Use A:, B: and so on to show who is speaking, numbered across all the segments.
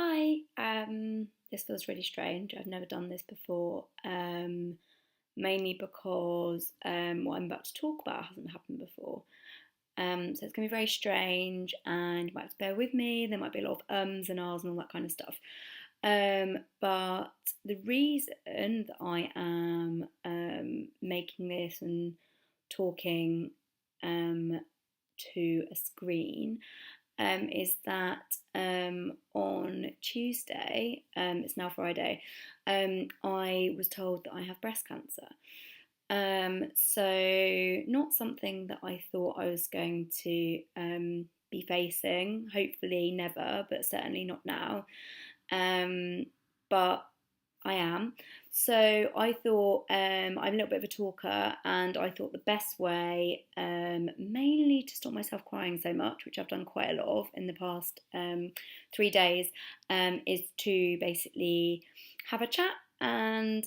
A: Hi, this feels really strange. I've never done this before, mainly because what I'm about to talk about hasn't happened before. So it's going to be very strange, and you might have to bear with me. There might be a lot of ums and ahs and all that kind of stuff. But the reason that I am making this and talking to a screen is that on Tuesday, it's now Friday, I was told that I have breast cancer. So not something that I thought I was going to be facing, hopefully never, but certainly not now. But I am. So I thought I'm a little bit of a talker, and I thought the best way, mainly to stop myself crying so much, which I've done quite a lot of in the past 3 days, is to basically have a chat and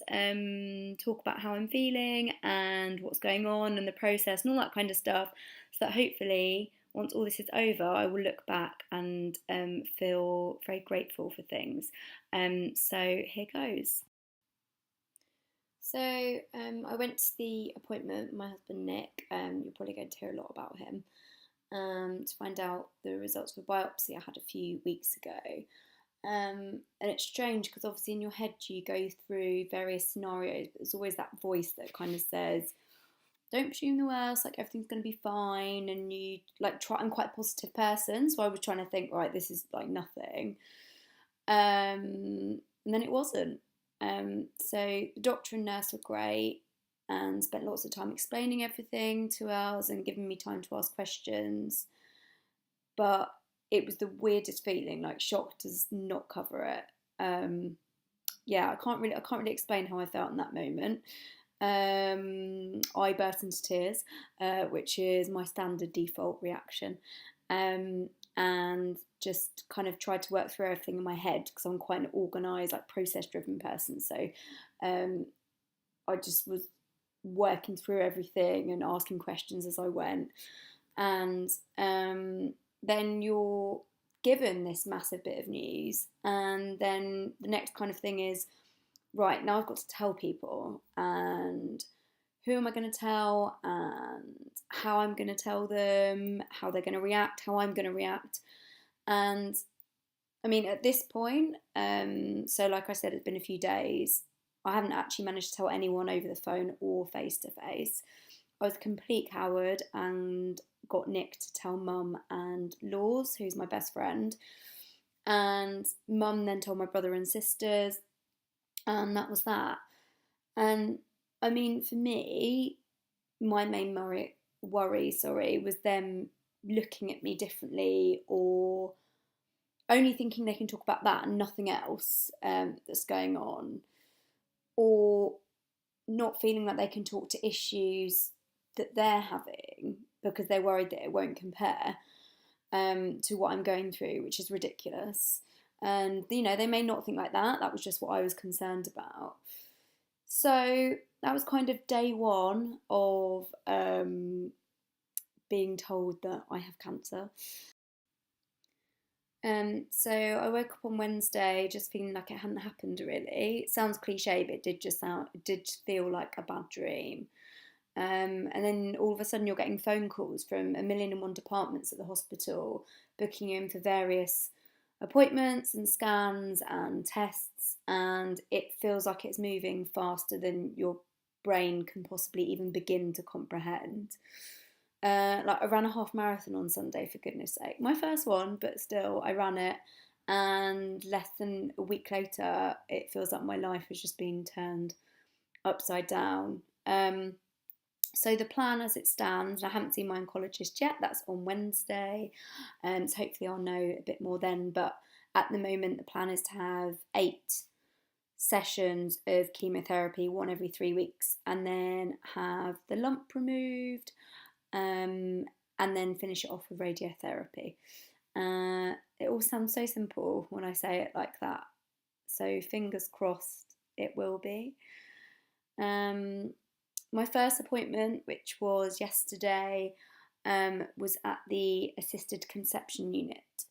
A: talk about how I'm feeling and what's going on and the process and all that kind of stuff, so that hopefully once all this is over, I will look back and feel very grateful for things. So here goes. So I went to the appointment with my husband Nick. You're probably going to hear a lot about him, to find out the results of a biopsy I had a few weeks ago. And it's strange because obviously in your head you go through various scenarios, but there's always that voice that kind of says, don't presume the worst, like everything's going to be fine, and you like try. I'm quite a positive person, so I was trying to think, right, this is like nothing. And then it wasn't. So the doctor and nurse were great and spent lots of time explaining everything to us and giving me time to ask questions. But it was the weirdest feeling, like shock does not cover it. Yeah, I can't really explain how I felt in that moment. I burst into tears, which is my standard default reaction, and just kind of tried to work through everything in my head because I'm quite an organised, like process-driven person. So um, I just was working through everything and asking questions as I went, and then you're given this massive bit of news, and then the next kind of thing is, right, now I've got to tell people, and who am I going to tell, and how I'm going to tell them, how they're going to react, how I'm going to react. And I mean, at this point, so like I said, it's been a few days. I haven't actually managed to tell anyone over the phone or face to face. I was a complete coward and got Nick to tell Mum and Laws, who's my best friend. And Mum then told my brother and sisters, and that was that. And I mean, for me, my main worry, was them looking at me differently, or only thinking they can talk about that and nothing else that's going on, or not feeling that they can talk to issues that they're having because they're worried that it won't compare to what I'm going through, which is ridiculous. And they may not think like that. That was just what I was concerned about. So that was kind of day one of being told that I have cancer. So I woke up on Wednesday just feeling like it hadn't happened really. It sounds cliche, but it did feel like a bad dream. And then all of a sudden you're getting phone calls from a million and one departments at the hospital, booking you in for various appointments and scans and tests, and it feels like it's moving faster than your brain can possibly even begin to comprehend. Like I ran a half marathon on Sunday, for goodness sake. My first one, but still, I ran it. And less than a week later, it feels like my life has just been turned upside down. So the plan as it stands, I haven't seen my oncologist yet. That's on Wednesday, so hopefully I'll know a bit more then. But at the moment, the plan is to have 8 sessions of chemotherapy, one every 3 weeks, and then have the lump removed, and then finish it off with radiotherapy. It all sounds so simple when I say it like that. So fingers crossed it will be. My first appointment, which was yesterday, was at the assisted conception unit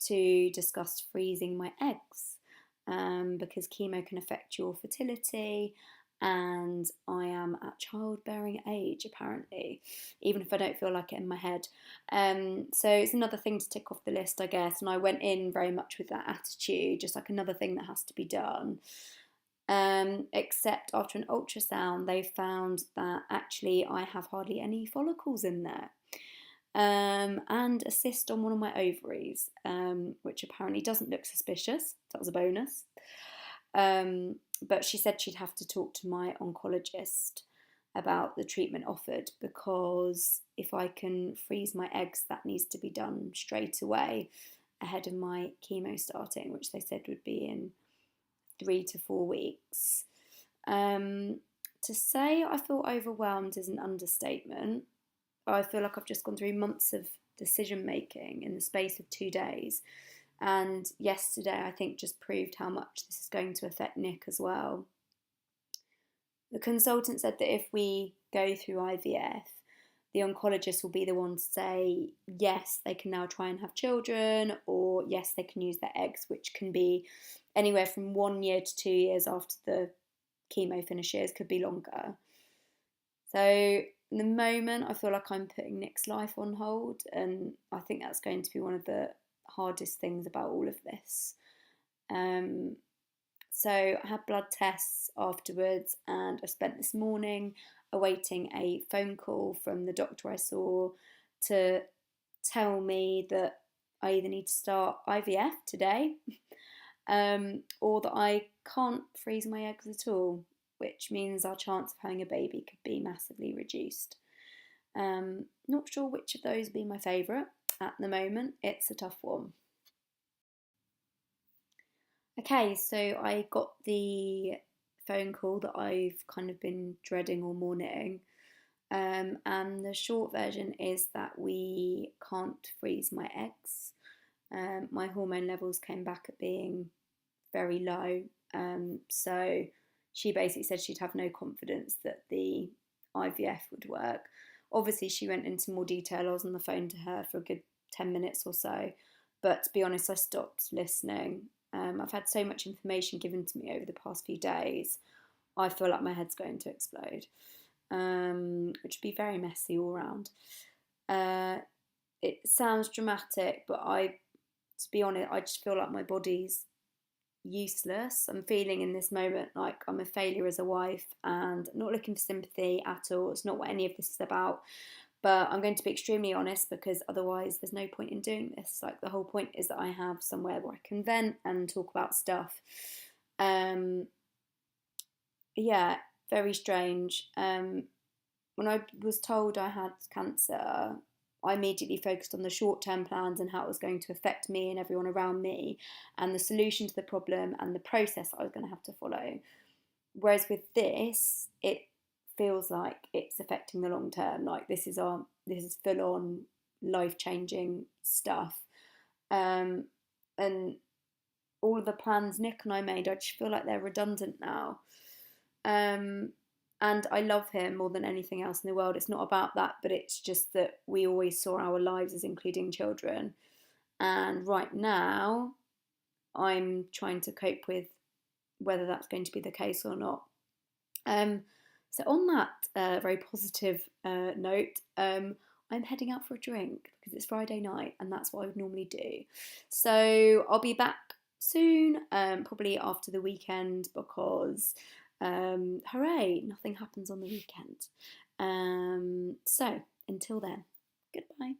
A: to discuss freezing my eggs, because chemo can affect your fertility, and I am at childbearing age apparently, even if I don't feel like it in my head. So it's another thing to tick off the list, I guess, and I went in very much with that attitude, just like another thing that has to be done. Except after an ultrasound, they found that actually I have hardly any follicles in there, and a cyst on one of my ovaries, which apparently doesn't look suspicious. That was a bonus. But she said she'd have to talk to my oncologist about the treatment offered, because if I can freeze my eggs, that needs to be done straight away ahead of my chemo starting, which they said would be in 3 to 4 weeks. To say I feel overwhelmed is an understatement. I feel like I've just gone through months of decision making in the space of 2 days. And yesterday, I think, just proved how much this is going to affect Nick as well. The consultant said that if we go through IVF, the oncologist will be the one to say, yes, they can now try and have children, or yes, they can use their eggs, which can be anywhere from 1 year to 2 years after the chemo finishes, could be longer. So in the moment, I feel like I'm putting Nick's life on hold, and I think that's going to be one of the hardest things about all of this. So I had blood tests afterwards, and I spent this morning awaiting a phone call from the doctor I saw to tell me that I either need to start IVF today, or that I can't freeze my eggs at all, which means our chance of having a baby could be massively reduced. Not sure which of those would be my favourite at the moment. It's a tough one. Okay, so I got the phone call that I've kind of been dreading all morning. And the short version is that we can't freeze my eggs. My hormone levels came back at being very low. So she basically said she'd have no confidence that the IVF would work. Obviously, she went into more detail. I was on the phone to her for a good 10 minutes or so. But to be honest, I stopped listening. I've had so much information given to me over the past few days. I feel like my head's going to explode, which would be very messy all around. It sounds dramatic, but to be honest, I just feel like my body's useless. I'm feeling in this moment like I'm a failure as a wife, and I'm not looking for sympathy at all. It's not what any of this is about. But I'm going to be extremely honest, because otherwise there's no point in doing this. Like, the whole point is that I have somewhere where I can vent and talk about stuff. Yeah, very strange. When I was told I had cancer, I immediately focused on the short-term plans and how it was going to affect me and everyone around me, and the solution to the problem and the process I was going to have to follow. Whereas with this, it feels like it's affecting the long term. Like, this is full on life changing stuff, and all of the plans Nick and I made, I just feel like they're redundant now. And I love him more than anything else in the world. It's not about that, but it's just that we always saw our lives as including children, and right now I'm trying to cope with whether that's going to be the case or not. So on that very positive note, I'm heading out for a drink because it's Friday night, and that's what I would normally do. So I'll be back soon, probably after the weekend, because hooray, nothing happens on the weekend. So until then, goodbye.